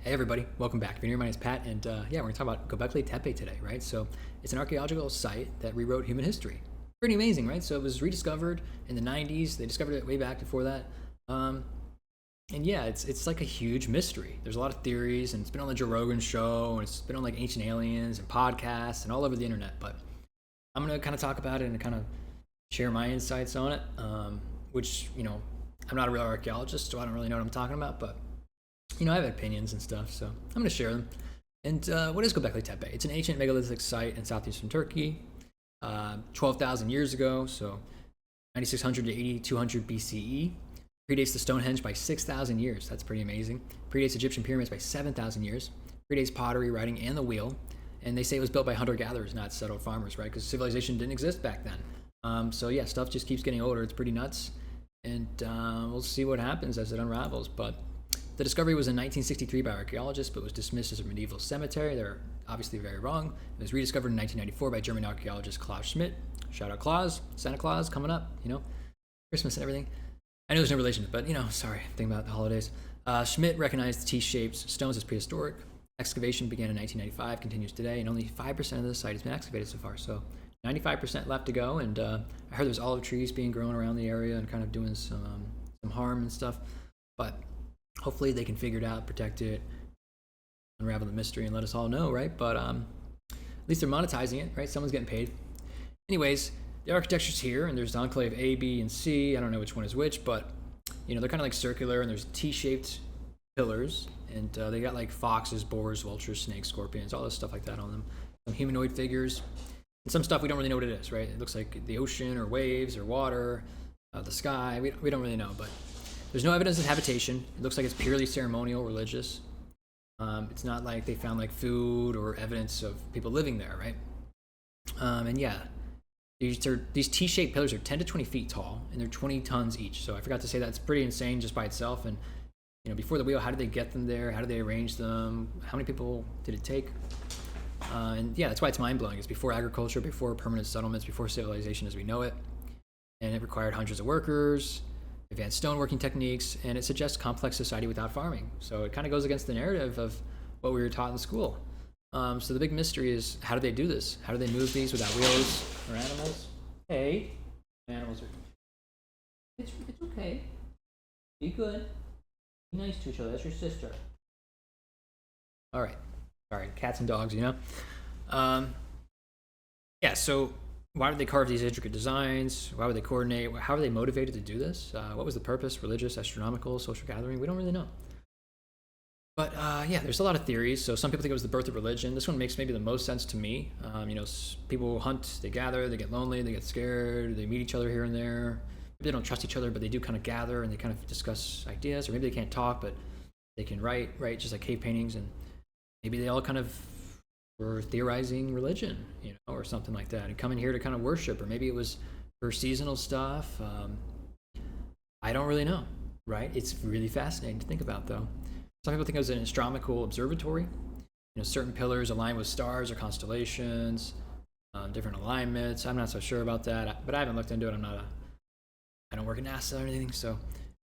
Hey everybody, welcome back. If you're new, my name is Pat, and we're gonna talk about Gobekli Tepe today, right? So it's an archaeological site that rewrote human history. Pretty amazing, right? So it was rediscovered in the 90s. They discovered it way back before that. Um, and yeah, it's like a huge mystery. There's a lot of theories, and it's been on the Joe Rogan show, and it's been on like Ancient Aliens and podcasts and all over the internet. But I'm gonna kind of talk about it and kind of share my insights on it. Which I'm not a real archaeologist, so I don't really know what I'm talking about, but I have opinions and stuff, so I'm going to share them. And what is Gobekli Tepe? It's an ancient megalithic site in southeastern Turkey, 12,000 years ago, so 9600 to 8200 BCE. Predates the Stonehenge by 6,000 years. That's pretty amazing. Predates Egyptian pyramids by 7,000 years. Predates pottery, writing, and the wheel. And they say it was built by hunter-gatherers, not settled farmers, right? Because civilization didn't exist back then. So yeah, stuff just keeps getting older. It's pretty nuts. And we'll see what happens as it unravels. But the discovery was in 1963 by archaeologists, but was dismissed as a medieval cemetery. They're obviously very wrong. It was rediscovered in 1994 by German archaeologist Klaus Schmidt. Shout out Klaus, Santa Claus coming up, Christmas and everything. I know there's no relation, but sorry, thinking about the holidays. Schmidt recognized T-shaped stones as prehistoric. Excavation began in 1995, continues today, and only 5% of the site has been excavated so far. So 95% left to go, and I heard there's olive trees being grown around the area and kind of doing some harm and stuff. But hopefully they can figure it out, protect it, unravel the mystery, and let us all know, right? But at least they're monetizing it, right? Someone's getting paid. Anyways, the architecture's here, and there's enclave A, B, and C. I don't know which one is which, but they're kind of like circular, and there's T-shaped pillars, and they got like foxes, boars, vultures, snakes, scorpions, all this stuff like that on them. Some humanoid figures, and some stuff we don't really know what it is, right? It looks like the ocean or waves or water, the sky. We don't really know, but there's no evidence of habitation. It looks like it's purely ceremonial, religious. It's not like they found like food or evidence of people living there, right? And yeah, these T-shaped pillars are 10 to 20 feet tall, and they're 20 tons each. So I forgot to say that's pretty insane just by itself. And before the wheel, how did they get them there? How did they arrange them? How many people did it take? And yeah, that's why it's mind-blowing. It's before agriculture, before permanent settlements, before civilization as we know it. And it required hundreds of workers, advanced stoneworking techniques, and it suggests complex society without farming. So it kind of goes against the narrative of what we were taught in school. So the big mystery is, how do they do this? How do they move these without wheels or animals? Hey, animals are... It's okay. Be good. Be nice to each other. That's your sister. All right. Sorry, cats and dogs, Yeah, so why did they carve these intricate designs? Why would they coordinate? How are they motivated to do this? What was the purpose? Religious, astronomical, social gathering? We don't really know. But yeah, there's a lot of theories. So some people think it was the birth of religion. This one makes maybe the most sense to me. People hunt, they gather, they get lonely, they get scared, they meet each other here and there. Maybe they don't trust each other, but they do kind of gather and they kind of discuss ideas. Or maybe they can't talk, but they can write, just like cave paintings. And maybe they all kind of were theorizing religion, or something like that, and coming here to kind of worship, or maybe it was for seasonal stuff. I don't really know, right? It's really fascinating to think about, though. Some people think it was an astronomical observatory. Certain pillars align with stars or constellations, different alignments. I'm not so sure about that, but I haven't looked into it. I don't work at NASA or anything, so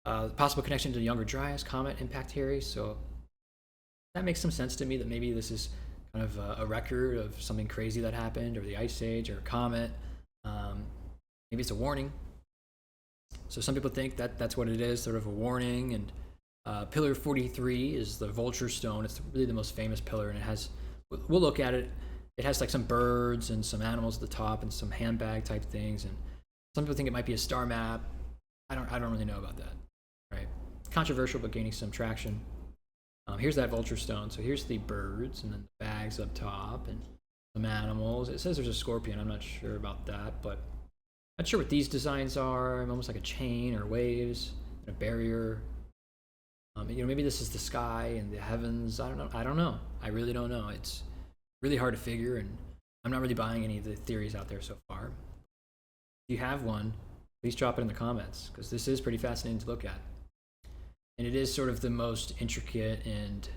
possible connection to the Younger Dryas comet impact theory. So that makes some sense to me, that maybe this is kind of a record of something crazy that happened, or the ice age, or a comet. Maybe it's a warning. So some people think that that's what it is, sort of a warning. And pillar 43 is the vulture stone. It's really the most famous pillar, and it has, we'll look at it, it has like some birds and some animals at the top and some handbag type things. And some people think it might be a star map. I don't really know about that, right? Controversial, but gaining some traction. Here's that vulture stone. So here's the birds, and then the bags up top, and some animals. It says there's a scorpion. I'm not sure about that, but I'm not sure what these designs are. Almost like a chain or waves, and a barrier. Maybe this is the sky and the heavens. I don't know. I really don't know. It's really hard to figure, and I'm not really buying any of the theories out there so far. If you have one, please drop it in the comments, because this is pretty fascinating to look at. And it is sort of the most intricate and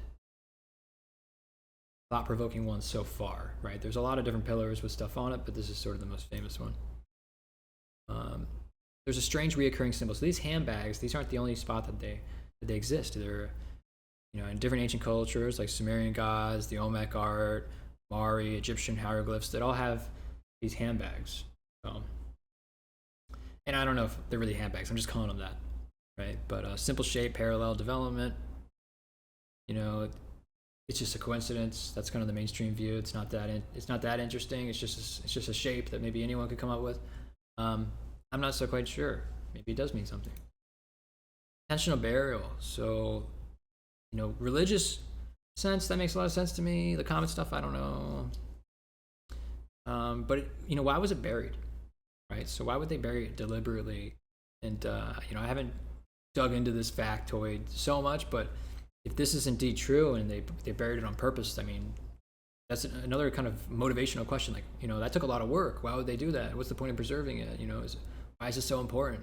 thought-provoking one so far, right? There's a lot of different pillars with stuff on it, but this is sort of the most famous one. There's a strange reoccurring symbol. So these handbags, these aren't the only spot that they exist. in different ancient cultures like Sumerian gods, the Olmec art, Mari, Egyptian hieroglyphs, that all have these handbags. And I don't know if they're really handbags. I'm just calling them that, right? But simple shape, parallel development. It's just a coincidence. That's kind of the mainstream view. It's not that interesting. It's just a shape that maybe anyone could come up with. I'm not so quite sure. Maybe it does mean something. Intentional burial. So, religious sense, that makes a lot of sense to me. The common stuff, I don't know. But why was it buried, right? So why would they bury it deliberately? And I haven't dug into this factoid so much, but if this is indeed true and they buried it on purpose, I mean, that's another kind of motivational question. Like, that took a lot of work. Why would they do that? What's the point of preserving it? Why is this so important?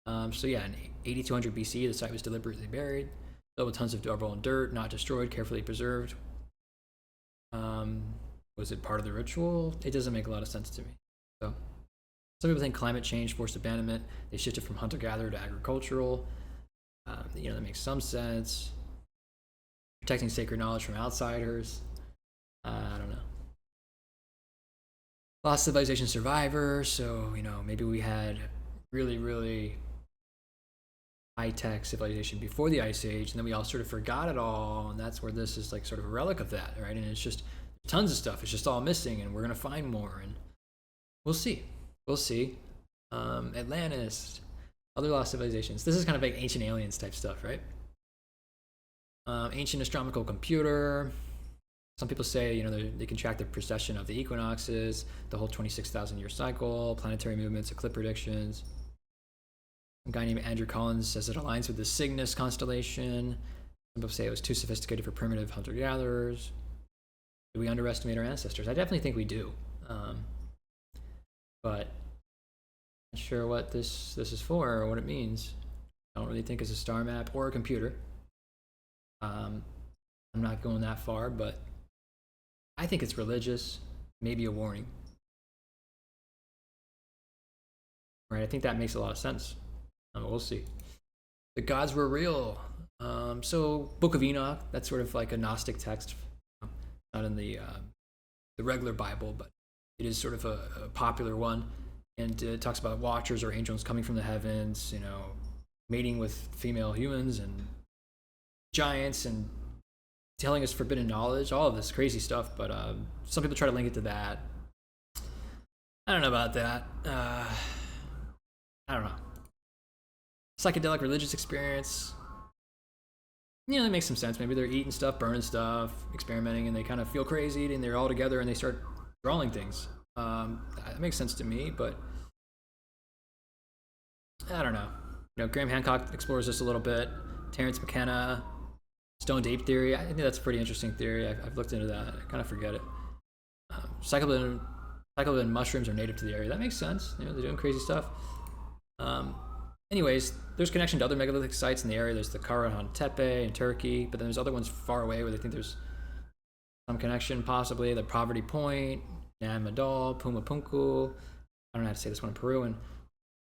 So yeah, in 8200 BC, the site was deliberately buried, filled with tons of rubble and dirt, not destroyed, carefully preserved. Was it part of the ritual? It doesn't make a lot of sense to me. So some people think climate change forced abandonment. They shifted from hunter-gatherer to agricultural. That makes some sense. Protecting sacred knowledge from outsiders. I don't know. Lost civilization survivor. So, maybe we had really, really high-tech civilization before the Ice Age, and then we all sort of forgot it all, and that's where this is like sort of a relic of that, right? And it's just tons of stuff. It's just all missing, and we're going to find more, and we'll see. Atlantis, other lost civilizations. This is kind of like ancient aliens type stuff, right? Ancient astronomical computer. Some people say, they can track the precession of the equinoxes, the whole 26,000 year cycle, planetary movements, eclipse predictions. Some guy named Andrew Collins says it aligns with the Cygnus constellation. Some people say it was too sophisticated for primitive hunter-gatherers. Do we underestimate our ancestors? I definitely think we do. But not sure what this is for or what it means. I don't really think it's a star map or a computer. I'm not going that far, but I think it's religious, maybe a warning. Right? I think that makes a lot of sense. We'll see. The gods were real. So Book of Enoch, that's sort of like a Gnostic text, not in the regular Bible, but it is sort of a popular one. And it talks about watchers or angels coming from the heavens, mating with female humans and giants and telling us forbidden knowledge, all of this crazy stuff. But some people try to link it to that. I don't know about that. I don't know. Psychedelic religious experience. That makes some sense. Maybe they're eating stuff, burning stuff, experimenting, and they kind of feel crazy, and they're all together and they start drawing things. That makes sense to me, but I don't know. Graham Hancock explores this a little bit. Terence McKenna, stoned ape theory. I think that's a pretty interesting theory. I've looked into that. I kind of forget it. Psychedelic mushrooms are native to the area. That makes sense. They're doing crazy stuff. Anyways, there's connection to other megalithic sites in the area. There's the Karahan Tepe in Turkey, but then there's other ones far away where they think there's some connection, possibly. The Poverty Point, Nan Madol, Puma Punku. I don't know how to say this one in Peruvian.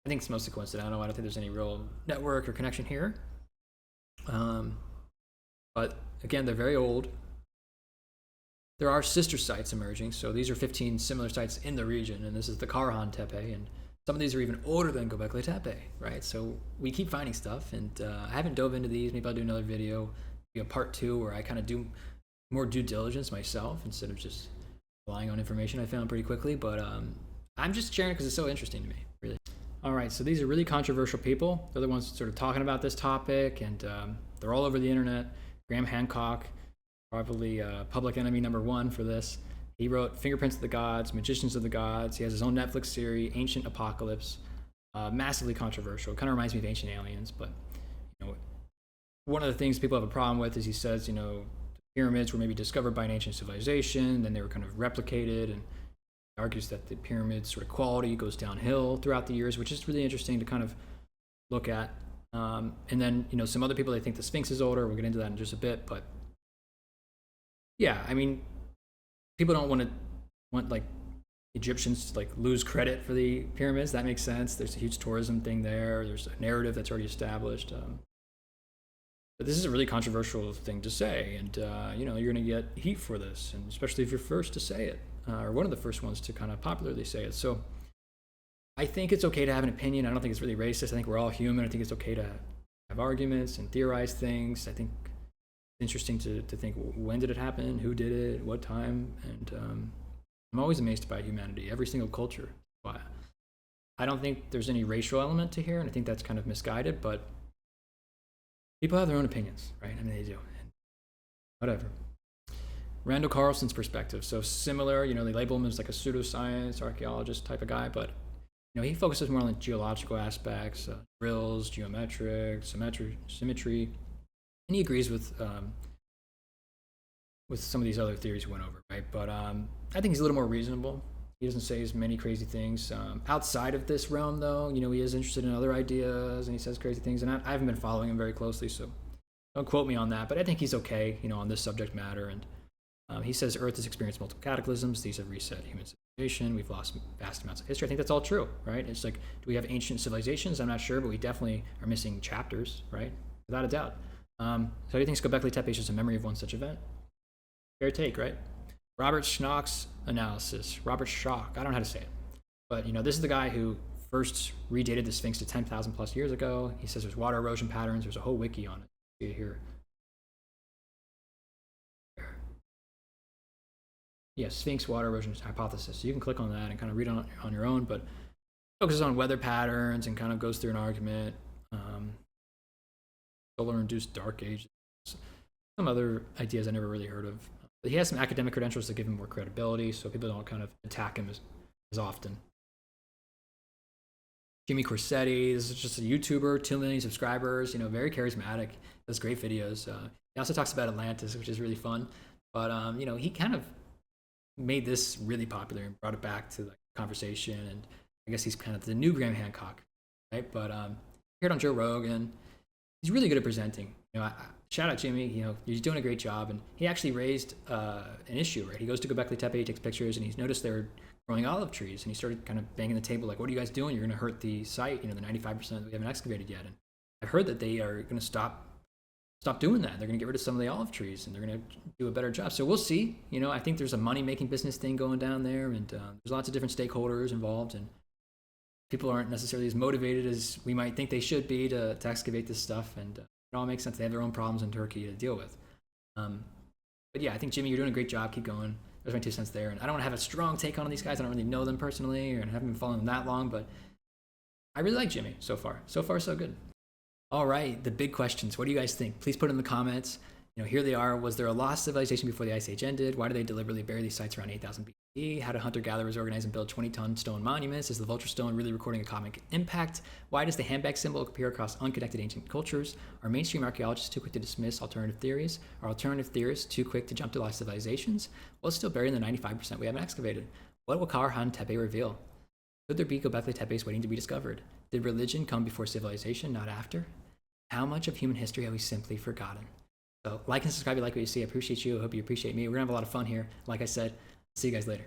I think it's mostly coincidental. I don't think there's any real network or connection here. But again, they're very old. There are sister sites emerging. So these are 15 similar sites in the region, and this is the Karahan Tepe, and some of these are even older than Gobekli Tepe, right? So we keep finding stuff, and I haven't dove into these. Maybe I'll do another video, maybe a part 2, where I kind of do more due diligence myself instead of just relying on information I found pretty quickly. But I'm just sharing it because it's so interesting to me, really. All right, so these are really controversial people. They're the ones sort of talking about this topic, and they're all over the internet. Graham Hancock, probably public enemy number 1 for this. He wrote Fingerprints of the Gods, Magicians of the Gods. He has his own Netflix series, Ancient Apocalypse. Massively controversial. Kind of reminds me of Ancient Aliens, but one of the things people have a problem with is he says, the pyramids were maybe discovered by an ancient civilization, then they were kind of replicated, and he argues that the pyramid sort of quality goes downhill throughout the years, which is really interesting to kind of look at. And then, some other people, they think the Sphinx is older. We'll get into that in just a bit, but yeah, I mean, people don't want like Egyptians to like lose credit for the pyramids. That makes sense. There's a huge tourism thing there. There's a narrative that's already established. But this is a really controversial thing to say, and you know, you're going to get heat for this, and especially if you're first to say it, or one of the first ones to kind of popularly say it. So I think it's okay to have an opinion. I don't think it's really racist. I think we're all human. I think it's okay to have arguments and theorize things. I think it's interesting to think, when did it happen, who did it, what time, and I'm always amazed by humanity, every single culture. Why? I don't think there's any racial element to here, and I think that's kind of misguided, but people have their own opinions, right? I mean, they do. Whatever. Randall Carlson's perspective. So similar, you know, they label him as like a pseudoscience archaeologist type of guy, but you know, he focuses more on the geological aspects, drills, geometric, symmetry, and he agrees with some of these other theories we went over, right? But I think he's a little more reasonable. He doesn't say as many crazy things. Outside of this realm, though, you know, he is interested in other ideas, and he says crazy things. And I haven't been following him very closely, so don't quote me on that. But I think he's okay, you know, on this subject matter. And he says Earth has experienced multiple cataclysms. These have reset human civilization. We've lost vast amounts of history. I think that's all true, right? It's like, do we have ancient civilizations? I'm not sure, but we definitely are missing chapters, right? Without a doubt. So how do you think Gobekli Tepe is just a memory of one such event? Fair take, right? Robert Schnock's analysis. Robert Schock, I don't know how to say it. But, you know, this is the guy who first redated the Sphinx to 10,000 plus years ago. He says there's water erosion patterns. There's a whole wiki on it. See it here. Yeah, Sphinx water erosion hypothesis. So you can click on that and kind of read on your own, but focuses on weather patterns and kind of goes through an argument. Solar-induced dark age. Some other ideas I never really heard of. But he has some academic credentials that give him more credibility, so people don't kind of attack him as often. Jimmy Corsetti, this is just a YouTuber, 2 million subscribers, you know, very charismatic, does great videos. He also talks about Atlantis, which is really fun. But, you know, he kind of made this really popular and brought it back to the conversation. And I guess he's kind of the new Graham Hancock, right? But here on Joe Rogan, he's really good at presenting. You know, shout out Jimmy. You know, he's doing a great job, and he actually raised an issue. Right, he goes to Gobekli Tepe, he takes pictures, and he's noticed they're growing olive trees, and he started kind of banging the table like, "What are you guys doing? You're going to hurt the site. You know, the 95% that we haven't excavated yet." And I've heard that they are going to stop doing that. They're going to get rid of some of the olive trees, and they're going to do a better job. So we'll see. You know, I think there's a money-making business thing going down there, and there's lots of different stakeholders involved, and people aren't necessarily as motivated as we might think they should be to excavate this stuff. And it all makes sense. They have their own problems in Turkey to deal with. But yeah, I think, Jimmy, you're doing a great job. Keep going. There's my 2 cents there. And I don't want to have a strong take on these guys. I don't really know them personally, or I haven't been following them that long, but I really like Jimmy so far. So far, so good. All right, the big questions. What do you guys think? Please put in the comments. You know, here they are. Was there a lost civilization before the Ice Age ended? Why did they deliberately bury these sites around 8,000 BC? How do hunter-gatherers organize and build 20-ton stone monuments? Is the vulture stone really recording a cosmic impact? Why does the handbag symbol appear across unconnected ancient cultures? Are mainstream archaeologists too quick to dismiss alternative theories? Are alternative theorists too quick to jump to lost civilizations? What's still buried in the 95% we haven't excavated? What will Karahan Tepe reveal? Could there be Gobekli Tepes waiting to be discovered? Did religion come before civilization, not after? How much of human history have we simply forgotten? So like and subscribe if you like what you see. I appreciate you. I hope you appreciate me. We're going to have a lot of fun here. Like I said, see you guys later.